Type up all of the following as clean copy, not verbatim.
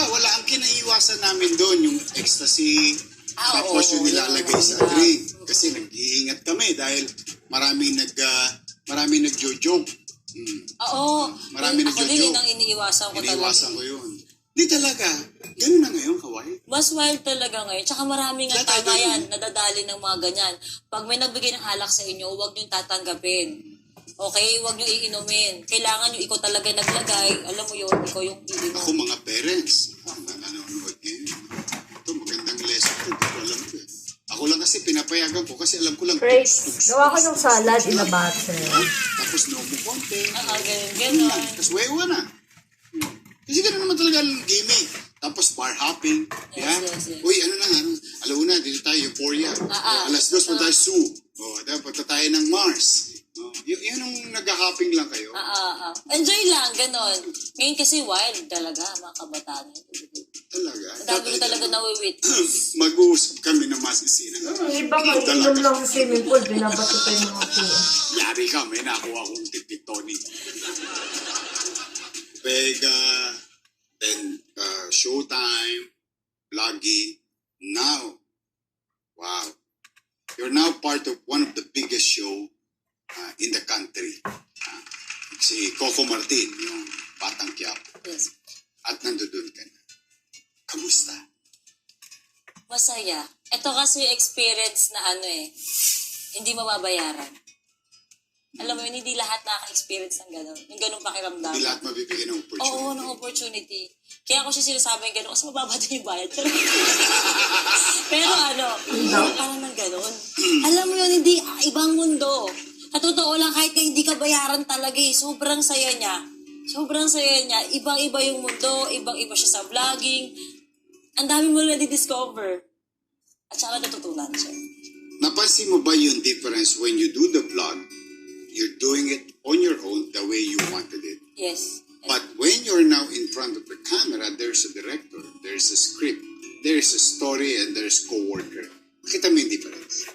Wala ang kinaiwasan namin doon, yung ecstasy, tapos oo, yung nilalagay sa drink. Kasi nag-iingat kami dahil maraming nagjo-joke. Oo. Marami Ako din, yun nagjo-joke. ang iniiwasan ko talaga. Iniiwasan ko yun. Di talaga. Ganun na ngayon, Kawai. Mas wild talaga ngayon. Tsaka marami nga Kaya tayo tama ganun. yan, nadadali ng mga ganyan. Pag may nagbigay ng halak sa inyo, huwag nyo tatanggapin. Okay? Huwag nyo iinumin. Kailangan nyo ikaw talaga naglagay. Alam mo yun, ikaw yung iinom. Ako mga parents, nanonood ngayon. Ito, magandang lesson ito. Hindi ko alam ko eh. Ako lang kasi pinapayagan ko kasi alam ko lang. Grace, gawa ko ng salad in a bottle. Tapos no mo konti. Ganon. Tapos wewa na. Kasi gano'n naman talaga ang gaming. Tapos bar hopping. Yes. Uy, ano na nga. Alauna, dito tayo, Euphoria. Alas 2 punta tayo Zoo. Dapat punta tayo ng Mars. Yun ang nag-hopping lang kayo. Enjoy lang, ganon. Ngayon kasi wild talaga, mga kabataan. Talaga. Ang dami ko talaga nawi-witness. Mag-uusap kami ng masisinan. Iba nga, inom lang sa swimming pool, binabato pa yung mga puwan. Yari ka, may nakuha kong tip Tony. Vega, then Showtime, Vloggy. Now, wow. You're now part of one of the biggest show in the country. Si Coco Martin, yung Batang Quiapo. Yes. At nandoon ka na. Kamusta? Masaya. Ito kasi experience na hindi mababayaran. Alam mo yun, hindi lahat nakaka-experience ng gano'n. Yung gano'ng pakiramdam. Hindi lahat mabibigyan ng opportunity. Oo, ng opportunity. Kaya ako siya sinasabi ng gano'n kasi mababa din yung bayad. Pero parang ng gano'n. Alam mo yun, hindi, ibang mundo. Sa totoo lang, kahit na hindi ka bayaran talaga sobrang saya niya. Sobrang saya niya. Ibang-iba yung mundo, ibang-iba siya sa vlogging. Ang dami mo na di-discover. At saka natutunan siya. Napansin mo ba yung difference when you do the vlog, you're doing it on your own the way you wanted it? Yes. But when you're now in front of the camera, there's a director, there's a script, there's a story, and there's co-worker. Nakita mo yung difference?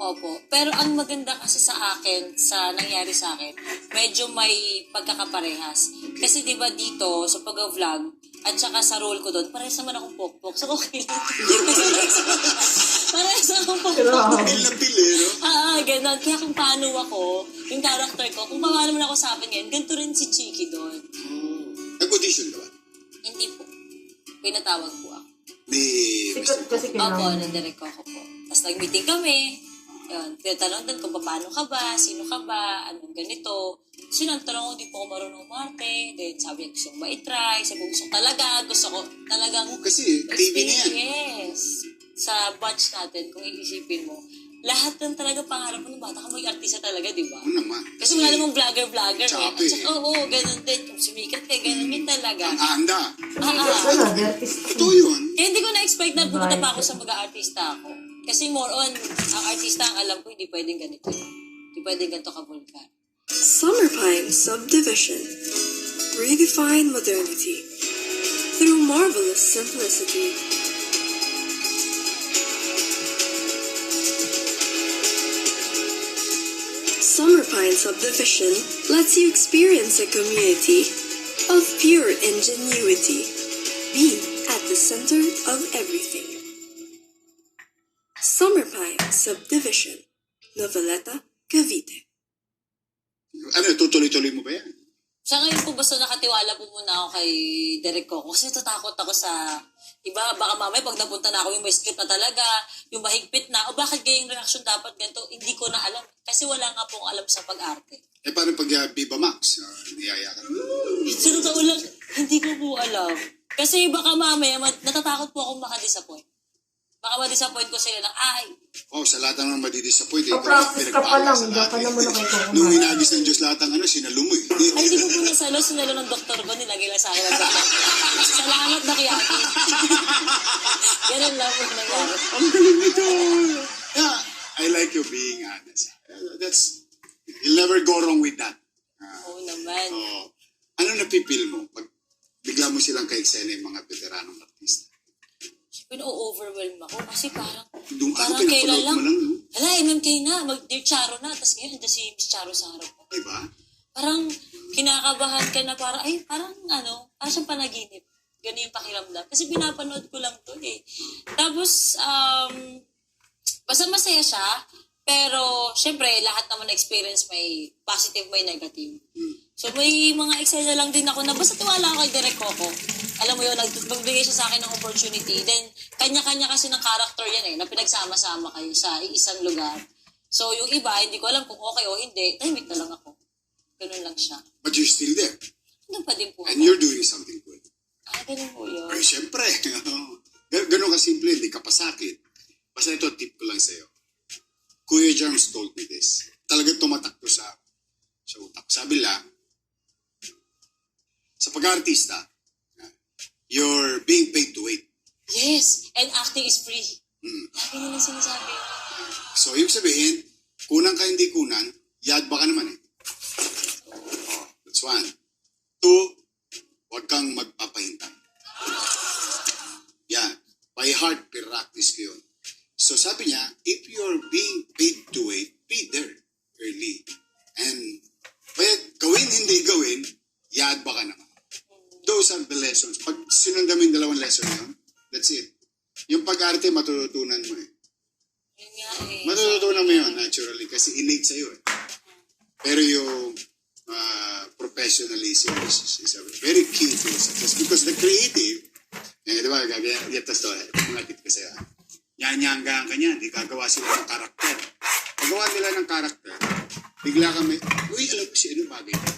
Opo. Pero ang maganda kasi sa akin, sa nangyari sa akin, medyo may pagkakaparehas. Kasi di ba dito, sa pag-vlog, at saka sa role ko doon, parehas naman akong pokpok. So okay lang. Parehas akong pokpok. Pil na pil eh, no? Ganun. Kaya kung paano ako, yung character ko, kung paano naman ako sa akin ngayon, ganito rin si Chiki doon. Nag-audition ka ba? Hindi po. Pinatawag po ako. Ni Sikat kasi Opo, kailangan. nandirect ako po. Tapos nag-meeting kami. Yun, tinatanong din kung paano ka ba, sino ka ba, anong ganito. Kasi nagtanong ko, di po ako marunong umarte. Then sabi ko, gusto ko ba i-try? Sabi ko, gusto ko talagang Kasi TV na yan. Yes. Sa batch natin, kung iisipin mo, lahat ng talaga pangarap mo ng bata ka maging artista talaga, di ba? Oo naman. Kasi wala namang vlogger eh. Chape. At saka, ganun din. Kung sumikat ka, ganun din talaga. Ang anda. Sana, artist. Ito yun. Kaya hindi ko na-expect na pumunta pa ako sa mag-artista ako. Kasi more on, ang artista ang alam ko, hindi pwedeng ganito. Hindi pwedeng ganito ka-vulgar. Summer Pine Subdivision. Redefine modernity through marvelous simplicity. Summer Pine Subdivision lets you experience a community of pure ingenuity. Be at the center of everything. Summer Pine Subdivision, Noveleta, Cavite. Ano, tutuloy-tuloy mo ba yan? Sa ngayon po, basta nakatiwala po muna ako kay Derek Coco. Kasi natatakot ako sa iba. Baka mamaya pag napunta na ako yung may script na talaga, yung mahigpit na, o bakit gayong reaction dapat ganito, hindi ko na alam. Kasi wala nga pong alam sa pag-arte. Paano pag Viva Max? Niyaya ka. Sa totoo lang, hindi ko po alam. Kasi baka mamaya, natatakot po akong makadisappoint. Baka ma-disappoint ko sila ng, Sa lahat ng madidisappoint. Pa-practice ka pa lang, hindi ka naman ako ito. Nung hinagis ng Diyos lahat ng sinalo mo eh. ay, hindi ko po nasalo, sinalo ng doktor ko, nilagay lang sa akin ang doktor. Salamat na kiyaki. Ganun lang po nangyari. Ang galing nito. Yeah, I like you being honest. You'll never go wrong with that. Oo naman. Ano napipil mo pag bigla mo silang ka-eksena yung mga veteranong artista? Pino-overwhelm ako kasi parang Pinapanood kailan lang. mo lang, no? Hala, MMK na, mag-Dear Charo na. Tapos ngayon, si Miss Charo sa harap ko. Diba? Parang kinakabahan ka na parang parang siyang panaginip. Ganun yung pakiramdam. Kasi pinapanood ko lang to eh. Tapos, basta masaya siya, pero syempre, lahat naman na experience may positive, may negative. So may mga eksena lang din ako na basta tiwala ako kay Direk Coco. Alam mo yun, nagbigay siya sa akin ng opportunity. Then, kanya-kanya kasi ng character yan eh, na pinagsama-sama kayo sa isang lugar. So yung iba, hindi ko alam kung okay o hindi, tahimik na lang ako. Ganun lang siya. But you're still there. Ganun pa din po And ako. you're doing something good. Ganun po yun. Ay, syempre. Ganun kasimple, hindi ka pasakit. Basta ito, tip ko lang sa'yo. Kuya Germs told me this. Talagang tumatak to sa utak. Sabi lang, sa pag-artista, you're being paid to wait. Yes, and acting is free. Lagi nila sinasabi. So, ibig sabihin, kunang ka hindi kunan, yad ba ka naman eh. That's one. Two, huwag kang magpapahintay. Yan. By heart, practice ko yun. So sabi niya, if you're being paid to wait, be there early. And gawin, hindi gawin, yad ba ka naman. Those are the lessons. Pag sinundan mo yung dalawang lesson yun, that's it. Yung pag-arte, matututunan mo eh. Yun nga eh. Matututunan mo yun, naturally, kasi innate sa'yo eh. Pero yung professionalism is a very key to success. Because the creative, di ba, gatas to, mga tip ko sa'yo. Yanyanggaan ka niya, di gagawa sila ng karakter. Pagawa nila ng karakter, bigla kami, uy, alam ko si ano bagay ka.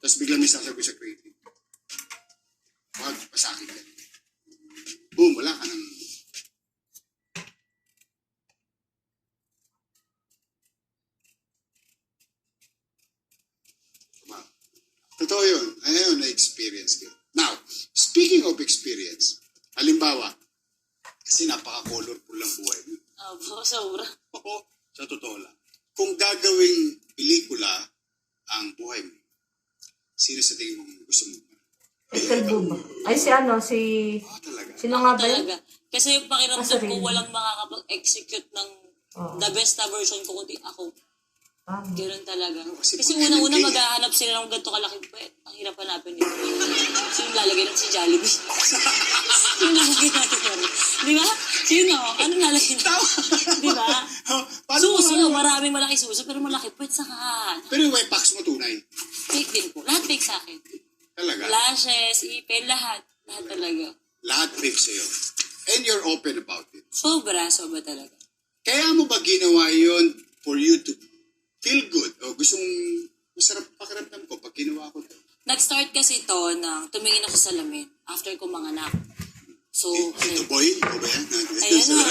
Tapos bigla may sasabi sa creative. Wag, pasakit ka. Boom, wala ka nang... Diba? Totoo yun. Ayun, na-experience ko. Now, speaking of experience, halimbawa, kasi napaka-colorful lang buhay mo. Opo, sobra. Oo, sa totoo lang. Kung gagawing pelikula ang buhay mo, sino sa tingin mo gusto mo? Michael Buba. Ay, si ano, si... Talaga. Sino nga ba yun? Talaga. Kasi yung pakiramdam ko, Sarili. walang makakapag-execute ng the best na version ko kundi ako. Ganun talaga. Kasi Kasi pag una-una nag-gay- maghahanap sila ng ganito kalaking puwet. Ang hirap hanapin nito. Sino lalagay natin si Jollibee? Sino lalagay natin yun? Di ba? Sino? Ano lalagay natin? Di ba? Suso. Maraming malaki suso pero malaki puwet sa kahan. Pero yung wax mo tunay. Fake din po. Lahat fake sa akin. Talaga. Lashes, ipin, lahat. Lahat talaga. Lahat fake sa'yo. And you're open about it. Sobra talaga. Kaya mo ba ginawa yun for you to feel good? O gustong masarap pakiramdam ko pag ginawa ko to? Nag-start kasi ito nang tumingin ako sa salamin after ko manganak. So, Ito boy? Ito ba yan? ayan na.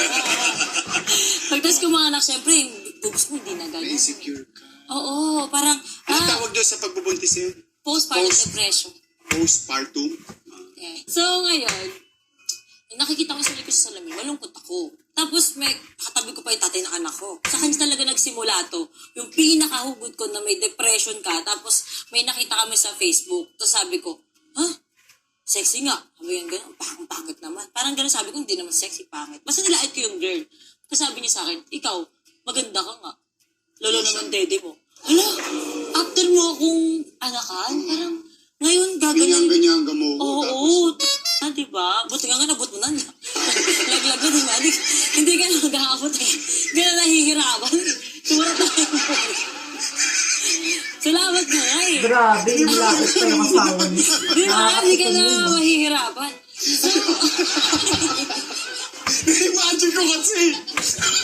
Pagtas ko manganak, syempre, yung boobs mo hindi na ganun. Insecure ka. Oo, parang, Ano tawag doon sa pagbubuntis yun? postpartum Post- depression. Postpartum? Yeah. So, ngayon, nakikita ko sa likod sa salamin, malungkot ako. Tapos may katabi ko pa yung tatay ng anak ko. Sa kanya talaga nagsimula to. Yung pinakahugod ko na may depression ka, tapos may nakita kami sa Facebook. Tapos sabi ko, sexy nga. Sabi yung gano'n, pangit naman. Parang gano'n sabi ko, hindi naman sexy, pangit. Basta nilait ko yung girl. Tapos sabi niya sa akin, ikaw, maganda ka nga. Lalo naman dede mo. Hala, after mo akong anakan, parang ngayon gaganan. Ganyan-ganyan gamo ko. Oo, diba? Buti nga nabot mo na. Laglag na, diba? Hindi ka nag-aabot eh. Hindi na nahihirapan. Sumarap na kayo. Salamat na nga eh. Grabe, yung lapit pa yung asawa niya. Di ba? Hindi ka na mahihirapan. So, Imagine ko kasi.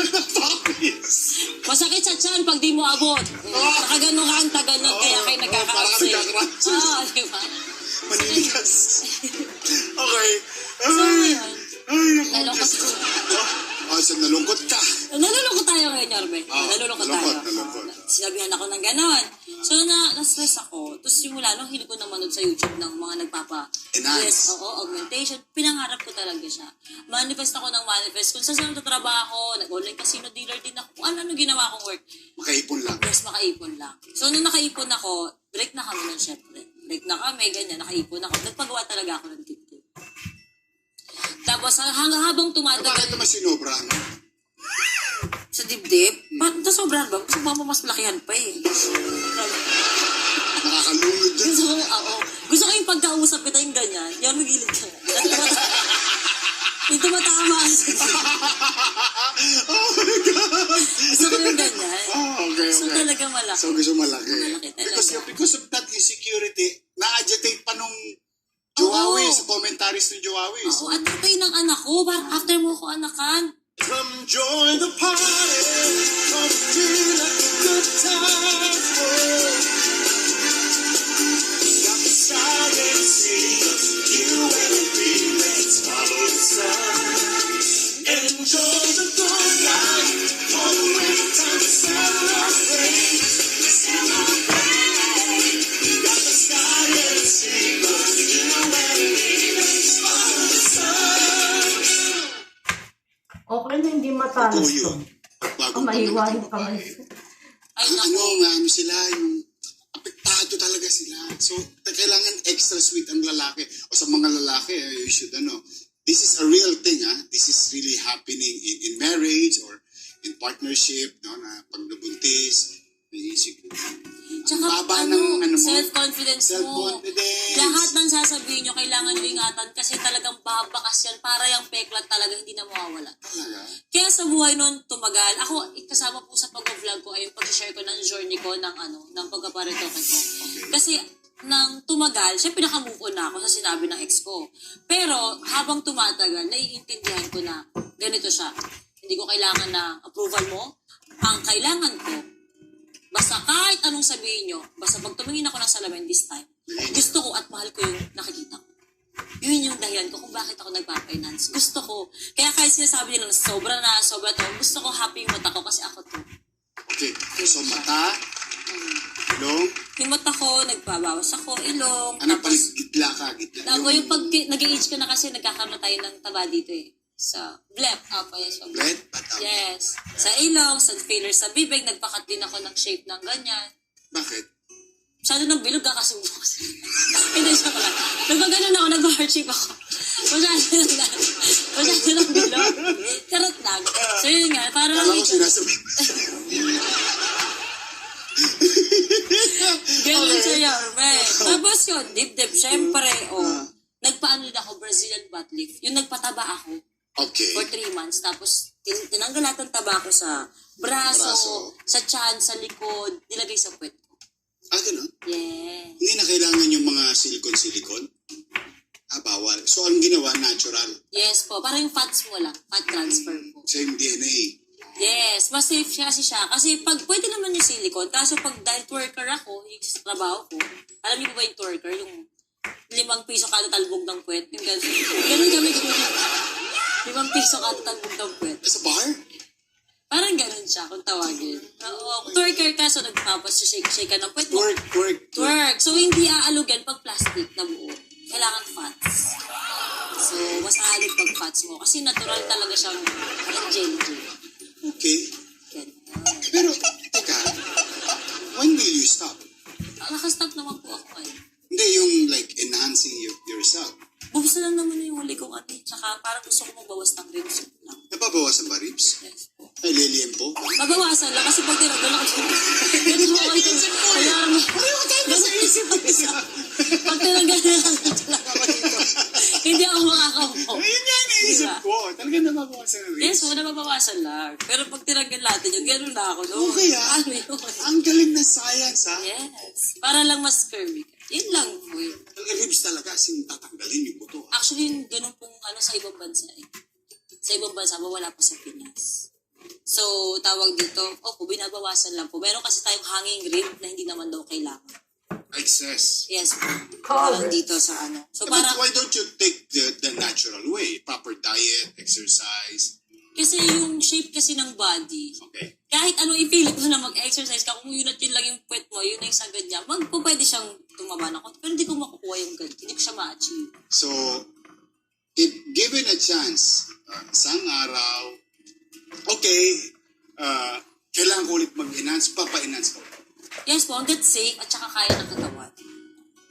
Napakis. masakit sa tiyan pag di mo abot. Nakagano ka ang tagal nun, kaya kayo nagkaka-upset. Parang Diba? Maninigas. Okay. So, ngayon, Ay, naku. nalungkot ko. So nalungkot ka. Nalulungkot tayo ngayon, Yorbe. Nalulungkot tayo. Nalungkot. Sinabihan ako ng ganon. So, na-stress ako. Tapos simula nung hilig ko na manood sa YouTube ng mga Enhance. augmentation. Pinangarap ko talaga siya. Manifest ako ng manifest. Kung saan nagtatrabaho, nag-online casino dealer din ako. Kung ano ginawa kong work. Makaipon lang. Yes, makaipon lang. So, nung nakaipon ako, break na kami nun, syempre. Break na kami, ganyan, nakaipon ako. Nagpagawa talaga ako ng TikTok. Tapos, hanggang habang Bakit tumatagal naman sinobrahan mo? sa dibdib, sobrang ba? Gusto mo mas malakihan pa eh. Nakakalungod dun. Gusto ko, oo. Gusto ko yung pagkausap kita yung ganyan. Yung magilid ka. Yung tumatama ka sa Oh my God! Gusto ko yung ganyan. Oh, okay, So okay. talaga malaki. So, gusto malaki. Malaki talaga. Because of that insecurity, na-agitate pa nung Joawi, Oo. sa commentaries ng Joawi. Oo, at ito yung ng anak ko. Parang after mo ko anakan. Come join the party. Come feel like a good time. Got the sky and sea. You and me, let's follow the sun. Enjoy the good life. For the winter to celebrate. Celebrate. Got the sky and sea. You and me, let's follow the sun. Okay na hindi matalas Ito to. yun. Bago Ang mahiwain ka ngayon. Ay, ano, naku. ano sila, yung apektado talaga sila. So, kailangan extra sweet ang lalaki. O sa mga lalaki, you should, this is a real thing, This is really happening in marriage or in partnership, na pag nabuntis, naisip mo. Tsaka, Baba ng, mo, self-confidence mo. self-confidence. Lahat ng sasabihin nyo, kailangan nyo ingatan kasi talagang babakas yan. Para yung peklat talaga hindi na mawawala. Talaga? Kaya sa buhay nun tumagal, ako kasama po sa pag-vlog ko ay yung pag-share ko ng journey ko ng pagkaparitoke ko. Kasi nang tumagal, syempre naka-move on na ako sa sinabi ng ex ko. Pero habang tumatagal, naiintindihan ko na ganito siya. Hindi ko kailangan ng approval mo. Ang kailangan ko, basta kahit anong sabihin nyo, basta pag tumingin ako ng salamin this time, gusto ko at mahal ko yung nakikita ko. Yun yung dahilan ko kung bakit ako nagpa-finance. Gusto ko. Kaya kahit sinasabi nila na sobra to, gusto ko happy yung mata ko kasi ako to. Okay, so mata, ilong, Yung mata ko, nagbabawas ako, ilong. ano pa, gitla ka, gitla. Tapos yung pag nag-age ka na kasi, nagkakaroon na tayo ng taba dito eh. Sa blep. Yes, sa Red, patang. Yes. Sa ilong, sa filler sa bibig, nagpakat din ako ng shape ng ganyan. Bakit? Masyado ng bilog ka kasi bukas. Hindi, siya pala. Nagpagano ako, nag-heart shape ako. Masyado ng bilog. Karot lang. So yun nga, para lang Kala ko sinasabi. ganun sa Yorme. Tapos yun, dip-dip, syempre, nagpaano din ako, Brazilian butt lift. Yung nagpataba ako Okay. for 3 months. Tapos, tinanggal lahat ng taba ko sa braso, sa tiyan, sa likod, nilagay sa puwet ko. Ganun? Yeah. Hindi na kailangan yung mga silicone-silicone? Bawal. So, ang ginawa, natural. Yes po, parang yung fats mo lang, fat transfer po. Same DNA. Yes, mas safe siya kasi siya. Kasi pag pwede naman yung silicone, kaso pag dahil twerker ako, yung sa trabaho ko, alam niyo ba yung twerker? Yung 5 piso kada talbog ng puwet. Yung ganun. Ganun kami gawin. 5 piso kada talbog ng puwet. Sa bar? Parang ganun siya kung tawagin. Oo, twerker ka, so nagtapos shake ka ng puwet mo. Twerk. Twerk. So, hindi aalugan pag plastic na buo. Kailangan fats. So, mas aalog pag fats mo. Kasi natural talaga siyang parang gel-gel. Okay. Ganun. Pero, teka, when will you stop? Nakastop naman po ako eh. Hindi, yung like enhancing yourself. Bubos na lang naman yung huli kong Tsaka parang gusto ko magbawas ng ribs lang. Napabawasan ba ribs? Yes po. Ay, liliem po? Babawasan lang kasi pag tinagol ako. Ganun mo kayo. Kaya mo. Ganun sa isip ko. Pag tinagol na lang ako dito. Hindi ako makakaupo. Ayun nga yung naisip Diba? ko. Talaga napabawasan ng ribs. Yes, wala mabawasan lang. Pero pag tinagol natin yun, ganun na ako. No? Okay, Ano yun? Ang galing na science, Yes. Para lang mas curvy ka. Yun lang po yun. Talaga ribs talaga, kasi tatanggalin yung buto. Actually, yung ganun pong sa ibang bansa eh. Sa ibang bansa, wala po sa Pinas. So, tawag dito, binabawasan lang po. Meron kasi tayong hanging rib na hindi naman daw kailangan. Excess. Yes po. Parang dito sa So, But parang, why don't you take the natural way? Proper diet, exercise. kasi yung shape kasi ng body, Okay. kahit ano ipilit mo na mag-exercise ka, kung yun at yun lang yung puwet mo, yun na yung sagad niya, pwede siyang tumaba na konti. Pero hindi ko makukuha yung ganito. Hindi ko siya ma-achieve. So, if given a chance, isang araw, okay, kailangan ko ulit mag-enhance, papa-enhance ko. Yes po, hanggat safe at saka kaya ng katawan.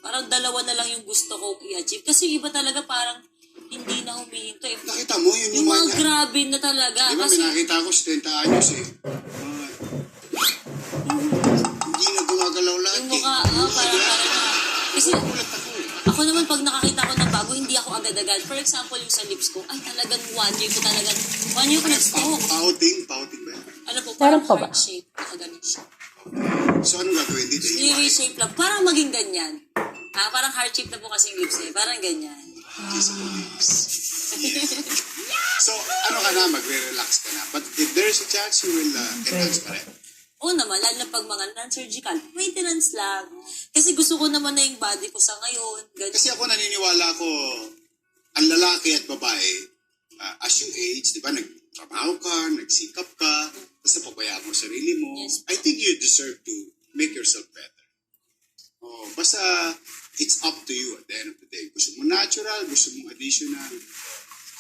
Parang dalawa na lang yung gusto ko i-achieve. Kasi yung iba talaga parang hindi na humihinto eh. Nakita mo, yun Yung mga niya. grabe na talaga. Di ba, Kasi, pinakita ko 70 anyos eh. Hindi na gumagalaw lahat yung eh. mukha, parang kasi, Nagulat ako. Ako naman, pag nakakita ko ng bago, hindi ako agad-agad. For example, yung sa lips ko, ay talagang 1 year ko talagang, 1 year ko nag-stalk. Pouting ba? Ano po, Meron parang pa ba? heart shape. Nakaganon siya. So, anong gagawin dito? I-reshape lang. Parang maging ganyan. Parang heart shape na po kasi yung lips eh. Parang ganyan. Kissable lips. Yeah. So, ano ka na, magre-relax ka na. But if there's a chance, you will enhance pa rin. Oo naman, lalo na pag mga non-surgical, maintenance lang. Kasi gusto ko naman na yung body ko sa ngayon. Ganyan. Kasi ako naniniwala ko, ang lalaki at babae, as you age, di ba, nagtrabaho ka, nagsikap ka, tapos napabayaan mo sarili mo. Yes. I think you deserve to make yourself better. Oh, basta, it's up to you at the end of the day. Gusto mo natural, gusto mo additional,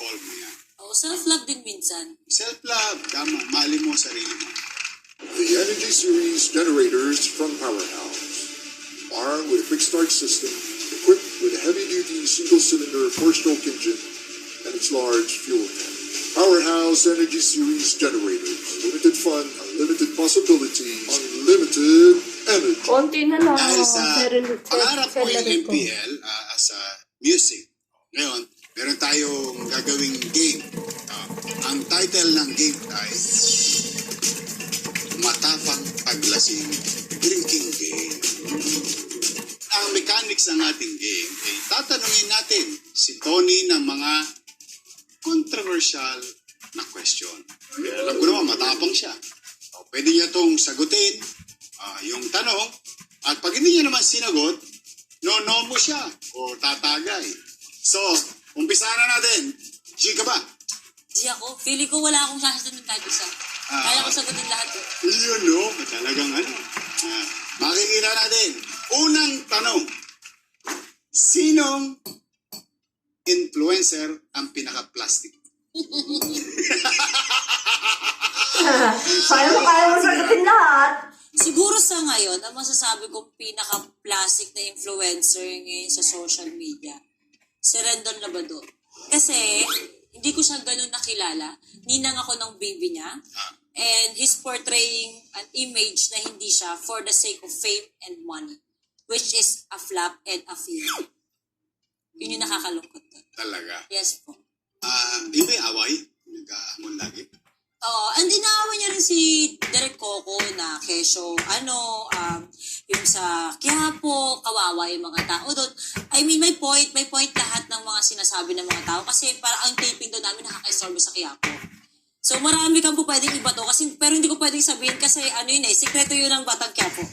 call mo yan. Self-love din minsan. Self-love, tama, mahalin mo sarili mo. The Energy Series generators from Powerhouse, armed with a quick start system, equipped with a heavy-duty single-cylinder 4-stroke engine and its large fuel tank. Powerhouse Energy Series generators, limited fun, unlimited possibilities, unlimited energy. Konti na lang. Dahil sa pangarap mo yung MPL as a music. Ngayon, meron tayong gagawing game. Ang title ng game ay Matapang Paglasing Drinking Game. Ang mechanics ng ating game ay tatanungin natin si Tony ng mga controversial na question. Alam ko naman, matapang siya. Pwede niya itong sagutin yung tanong, at pag hindi niya naman sinagot, no mo siya o tatagay. So, umpisa na natin. G ka ba? Di ako. Feeling ko wala akong sasagutin kahit isa. Kaya ko sagutin lahat. Yun, no? Talagang ano. Makikita natin. Unang tanong. Sinong influencer ang pinaka-plastic? Kaya mo sagutin lahat. Siguro sa ngayon, ang masasabi kong pinaka-plastic na influencer ngayon sa social media, si Rendon Labrador. Kasi, hindi ko siya ganun nakilala. Ninang ako ng baby niya. And he's portraying an image na hindi siya for the sake of fame and money. Which is a flop and a fail. Yun yung nakakalungkot doon. Talaga. Yes po. Yung may away? Nag-aamon lagi? Oo, and inaaway niya rin si Derek Coco na kesyo, yung sa Quiapo, kawawa yung mga tao doon. I mean, may point lahat ng mga sinasabi ng mga tao kasi para ang taping doon namin nakaka-istorbo sa Quiapo. So marami kang po pwedeng iba to, kasi, pero hindi ko pwedeng sabihin kasi sikreto yun ng Batang Quiapo.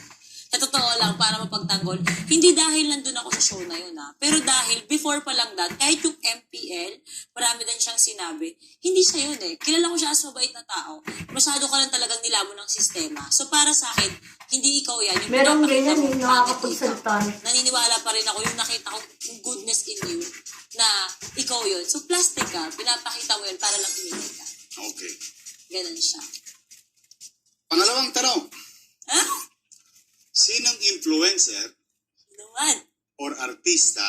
Sa totoo lang, para mapagtanggol. Hindi dahil nandun ako sa show na yun, pero dahil before pa lang that, kahit yung MPL, marami din siyang sinabi, hindi siya yun Kilala ko siya as mabait na tao. Masyado ka lang talagang nilamon ng sistema. So para sa akin, hindi ikaw yan. Yung Merong pinapakita ganyan, mo, yung nakakapagsalita. naniniwala pa rin ako yung nakita ko yung goodness in you na ikaw yun. So plastic ka, pinapakita mo yun para lang humingin ka. Okay. Ganun siya. Pangalawang tanong. Ha? Sinong influencer Naman. or artista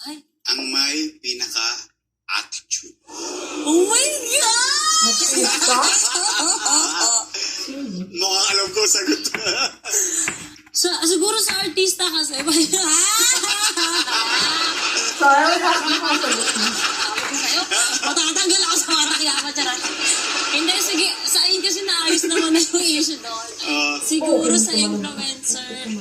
Ay. ang may pinaka-attitude? Oh my God! Mukhang alam ko sagot. Siguro sa artista kasi. Kaya mo sagutin. Sa'yo, matatanggal ako sa mga takyaman. Charot. Hindi, sige. Sa akin kasi naayos naman na yung issue doon. Siguro sa influencer.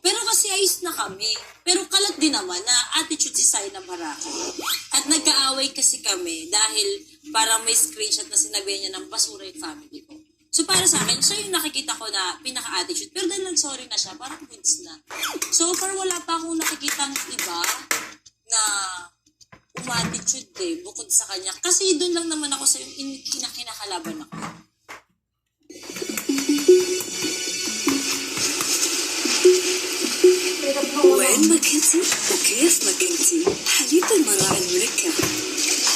Pero kasi ayos na kami. Pero kalat din naman na attitude si Sai na Baraki. At nagkaaway kasi kami dahil parang may screenshot na sinabi niya ng basura yung family ko. So para sa akin, siya yung nakikita ko na pinaka-attitude. Pero dahil nag-sorry na siya, parang goods na. So far, wala pa akong nakikitang iba na umatitude bukod sa kanya. Kasi doon lang naman ako sa yung kinakalaban ako. وين ما كنتي وكيف ما كنتي حليب المراعي المنكه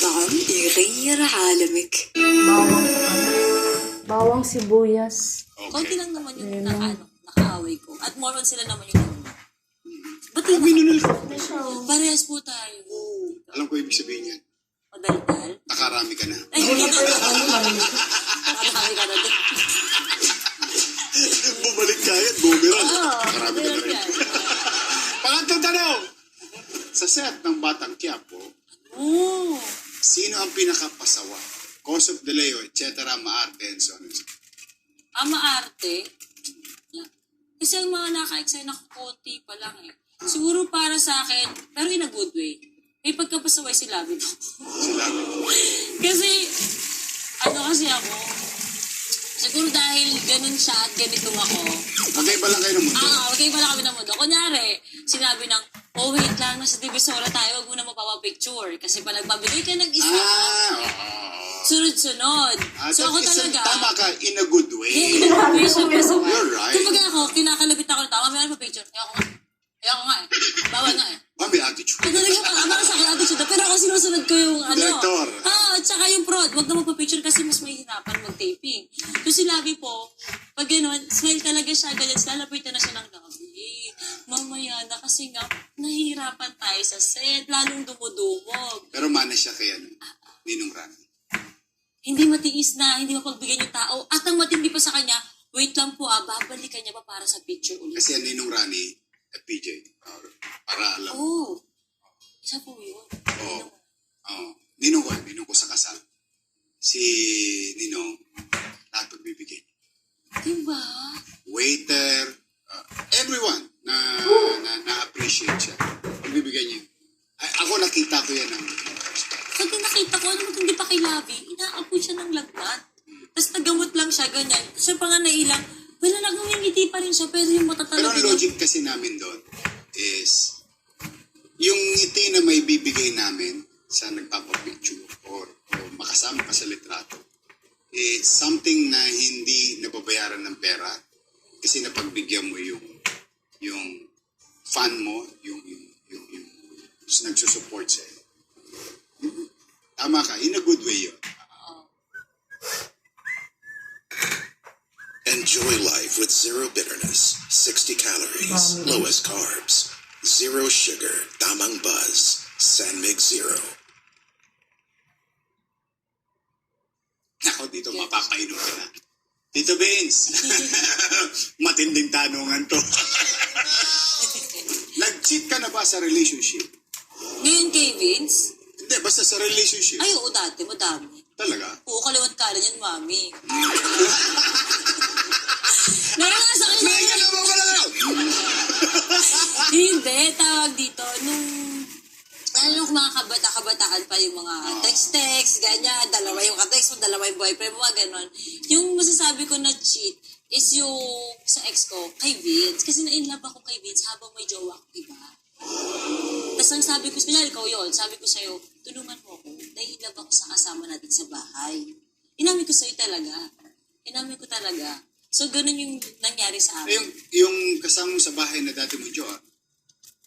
طعم يغير عالمك. Bawang sibuyas. Konti lang naman yung nakaaway ko. At more on sila naman yung Ba't yun? Minunol ko. Parehas po tayo. Alam ko ibig sabihin yan. Madaldal. Nakarami ka na. Ay, hindi na. Nakarami ka na din. Bumalik ka yan, boomerang. Oo, Nakarami ka na rin. yan. Pangatlong tanong. Sa set ng Batang Quiapo, Oh. sino ang pinakapasawa? Cause of delay, etc. Maarte, and so on and so on. Maarte. Kasi ang mga naka-excite ako, konti pa lang eh. Siguro para sa akin, pero in a good way. May pagkapasaway si Labi ko. Sila. Kasi, kasi ako, siguro dahil ganun siya at ganito ako. Magkaiba lang kayo ng mundo. Okay pala kami ng mundo. Kunyari, sinabi ng, wait lang, nasa Divisoria tayo, huwag mo na mapapapicture. Kasi pag nagbabigay ka ng isa, sunod-sunod. So ako talaga, Tama ka, in a good way. in-innovate siya pasaway. You're right. Kumbaga ako, kinakalabit ako ng tao, may pa-picture. Ayoko nga eh. Bawal nga eh. May attitude. Talaga para sa akin attitude. Pero ako sinusunod ko yung Director. At saka yung prod. Wag na magpa-picture kasi mas mahihirapan mag-taping. So si Labi po, pag gano'n, smile talaga siya. Ganyan, lalapitan na siya ng Labi. Mamaya na kasi nga, nahihirapan tayo sa set. Lalong dumudumog. Pero mana siya kay Ninong Rani. Hindi matiis na, hindi mapagbigyan yung tao. At ang matindi pa sa kanya, wait lang po babalikan niya pa para sa picture ulit. Kasi ang Ninong Rani, PJ. Para alam. Isa po yun. Ninong ko sa kasal. Si Ninong, lahat pagbibigay. Diba? Waiter, everyone na-appreciate siya. Pagbibigay niya. Ako nakita ko yan ng Pag nakita ko, hindi pa kay Labi, inaapoy siya ng lagnat. Tapos nagamot lang siya, ganyan. Siya pa nga nailang, wala lang yung ngiti pa rin siya, pero yung mata Pero talaga. ang logic kasi namin doon is yung ngiti na may bibigay namin sa nagpapapicture or makasama ka sa litrato, it's something na hindi nababayaran ng pera kasi napagbigyan mo yung fan mo, yung nagsusupport sa'yo. Tama ka, in a good way yun. Enjoy life with zero bitterness, 60 calories, lowest carbs, zero sugar, tamang buzz, San Mig Zero. Ako dito mapapainom ka na. Tito Vince, matinding tanungan to. Nag-cheat ka na ba sa relationship? Ngayon kay Vince, Hindi, basta sa relationship. ay oo dati, madami. Talaga? Oo, kaliwat kanan yan, mami. Naranasan ko May ka na ba pala na? Hindi, tawag dito, nung mga kabata-kabataan pa yung mga text-text, ganyan, dalawa yung ka-text mo, dalawa yung boyfriend mo, ganon. Yung masasabi ko na cheat is yung sa ex ko, kay Vince. Kasi na-inlove ako kay Vince habang may jowa ko, iba. Tapos ang sabi ko, pinali ko yun, sabi ko sa'yo, tulungan mo ako, nai-inlove ako sa kasama natin sa bahay. Inamin ko sa'yo talaga. Inamin ko talaga. So, ganun yung nangyari sa amin. Yung kasama mo sa bahay na dati mo, Joa,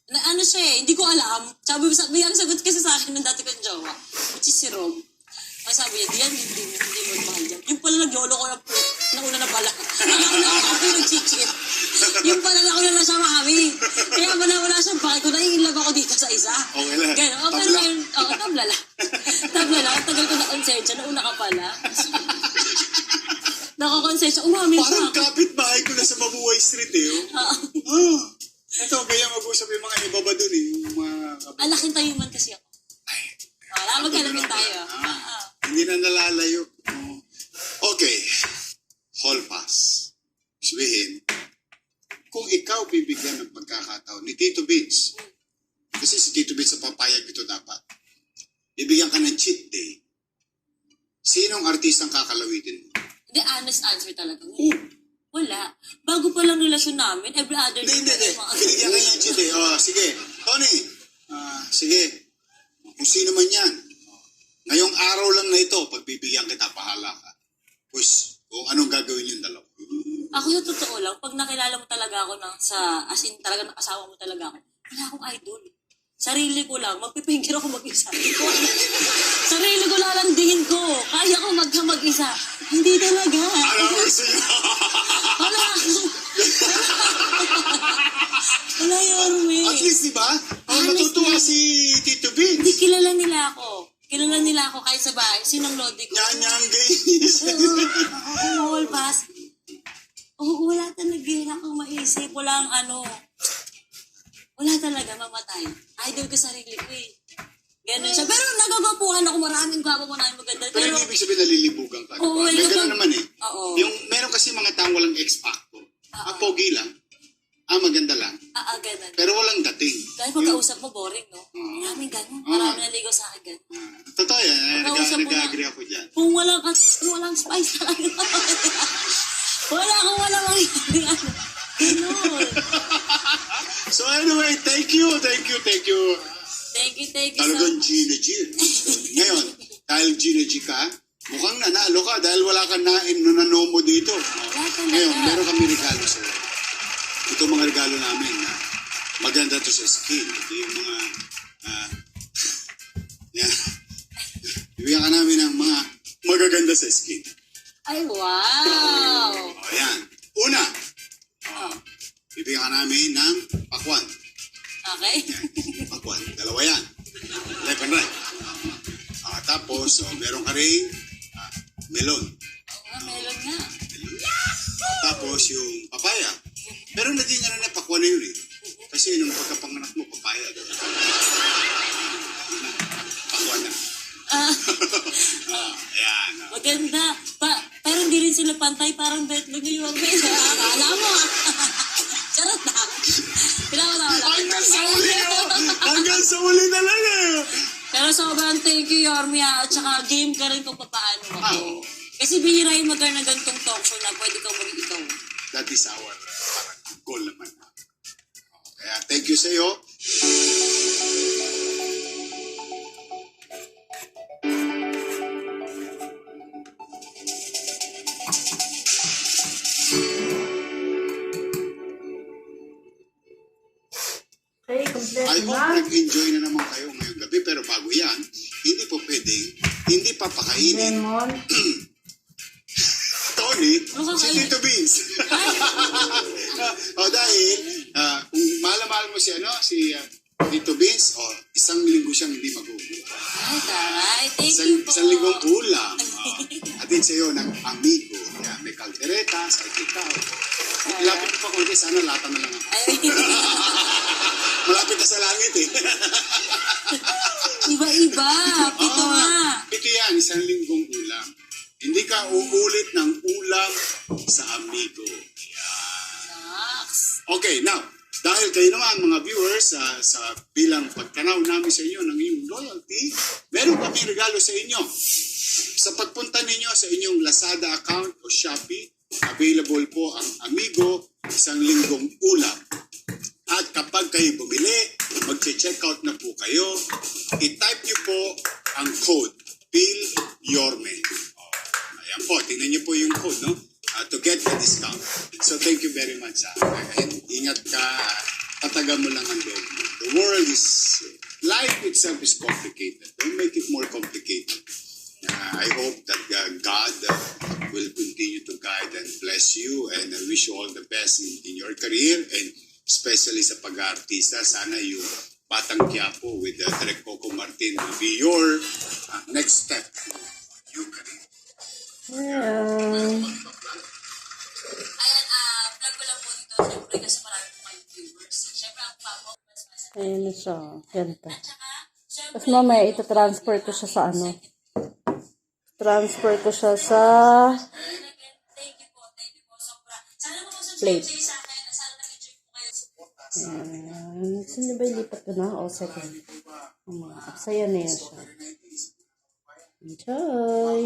Na, ano siya eh, hindi ko alam. May ang sagot kasi sa akin ng dati kong jowa, which is si Rob. Ang sabi niya, Diyan, hindi mo mahal yan. Yung pala naglolo ko na una na pala. Nauna ako nag-cheat. Yung pala nauna na siya, mami. Kaya wala siyang bakit ko, nai-inlove ako dito sa isa. Okay lang. Ganun. Okay Tabla. lang. Oo, tabla lang. Tabla lang. Ang tagal ko na konsensya, nauna ka pala. Nakakonsensya, umami pa parang ako. kapit-bahay ko na sa Mabuhay Street eh. Ito, kaya mag-usap yung mga iba ba dun eh. Yung mga kapit. Alaking tayuman kasi ako. Wala, magkalamin tayo. Hindi na nalalayo. Okay. Hall pass. Sabihin, kung ikaw bibigyan ng pagkakataon ni Tito Vince, kasi si Tito Vince sa papayag ito dapat, bibigyan ka ng cheat day, sinong artistang kakalawitin mo? Hindi, honest answer talaga. Wala. Bago pa lang relasyon namin, every other day. Hindi. pa yung mga- Binigyan ka niya ng cheat day. Sige. Tony, sige. Kung sino man yan. Ngayong araw lang na ito, pagbibigyan kita, pahala ka. Pues, kung anong gagawin yung dalawa. Ako sa totoo lang, pag nakilala mo talaga ako as in talaga nakasawa mo talaga ako, wala akong idol. Sarili ko lang, magpipingkir ako mag-isa. Sarili ko lalandihin ko. Kaya ko mag-isa. Hindi talaga. Alam mo siya. Wala. Wala, Yorme. At least, di ba? Matutuwa si Tito Vince. Hindi, kilala nila ako. Kilala nila ako kahit sa bahay. Sinong lodi ko? Nyanyang guys. Oo, all pass. Oo, wala talaga akong maisip. Wala wala talaga, mamatay. Idol ko sarili ko eh. Ganun siya. Pero nagagapuhan ako, maraming gwapo, maraming maganda. Pero Pero, hindi ibig sabihin nalilibugan ka. Oo, Diba? May kapag- ganun naman eh. Oo. Yung, meron kasi mga taong walang X-factor. Pogi lang. Maganda lang. ganun. Pero walang dating. Dahil pagkausap mo, boring, no? Maraming ganun. Maraming naligaw sa akin ganun. Totoo yan. Pagkausap mo na. Nag-agree ako dyan. Kung walang spice talaga. Kung walang mangyari, ano. Ganun. So anyway, thank you. Thank you Talagang so much. Gina G. Ngayon, dahil Gina G ka, mukhang nanalo ka dahil wala kang nananomo dito. talaga. Ngayon, meron kami regalo sa iyo. Ito mga regalo namin na maganda to sa skin. Ito yung mga yan. Bibigyan ka namin ng mga magaganda sa skin. Ay, wow! O yan. Una, bibigyan ka namin ng pakwan. Okay? Pakwan. Dalawa yan. Left and right. Tapos, meron ka rin melon. Meron nga. Tapos, yung papaya. Pero naging na pakwan na yun eh. Kasi nung pagkapanganak mo, papaya. Diba? Pakwan na. Ayan. Maganda. Pero hindi rin sila pantay. Parang betlog yung mga akala mo. Charot na. Wala. Hanggang sa uli. Hanggang sa uli talaga. Pero sobrang thank you, Yormi, at saka game ka rin kung paano ako. Oo. Kasi bihira yung magana gantong talk show na pwede kang maging ikaw. That is our parang goal naman. Kaya thank you sa iyo. Okay, complete I hope na. nag-enjoy na naman kayo ngayong gabi. Pero bago yan, hindi po pwedeng, hindi papakainin. Lemon. Tony, Mukhang si kayo- Tito Beans. Dahil, kung mahal mo si Tito Beans, isang linggo siyang hindi magugutom. Ay, taray. Thank you po. Isang linggong ulam. Atin sa iyo ng amigo. Kaya may kaldereta, sa ikaw. Lapit pa konti, sana lata na lang ako. Ay, Malapit na sa langit eh. iba-iba. Pito nga. Ito yan, isang linggong ulam. Hindi ka uulit ng ulam sa amigo. Shucks. Okay, now, dahil kayo naman mga viewers, sa bilang pagtanaw namin sa inyo ng inyong loyalty, meron kami regalo sa inyo. Sa pagpunta ninyo sa inyong Lazada account o Shopee, available po ang Amigo, isang linggong ulam. At kapag kayo bumili, mag-check out na po kayo, i-type nyo po ang code, PhilYorme. Ayan po, tingnan nyo po yung code, no? To get the discount. So thank you very much. And ingat ka, tataga mo lang ang loob mo. The world is, life itself is complicated. Don't make it more complicated. I hope that God will continue to guide and bless you, and I wish you all the best in your career, and especially sa pag-aartista. Sana yung Batang Quiapo with Direk Coco Martin will be your next step. Your career. Yeah. Ayan, plug ko lang po dito. Siyempre, kasi marami po kayong viewers. Siyempre, ang pamo, mas Ayan na siya. Ganda. At saka, siyempre, Tapos mamaya itatransfer ko siya sa ano. Transfer ko siya sa thank you po. Sobra. Sana mo mag-subscribe Plate. sa akin. Sana nag-enjoy po kayo. Saan na ba ilipat ko na? O, second. Saya na yan siya. Enjoy!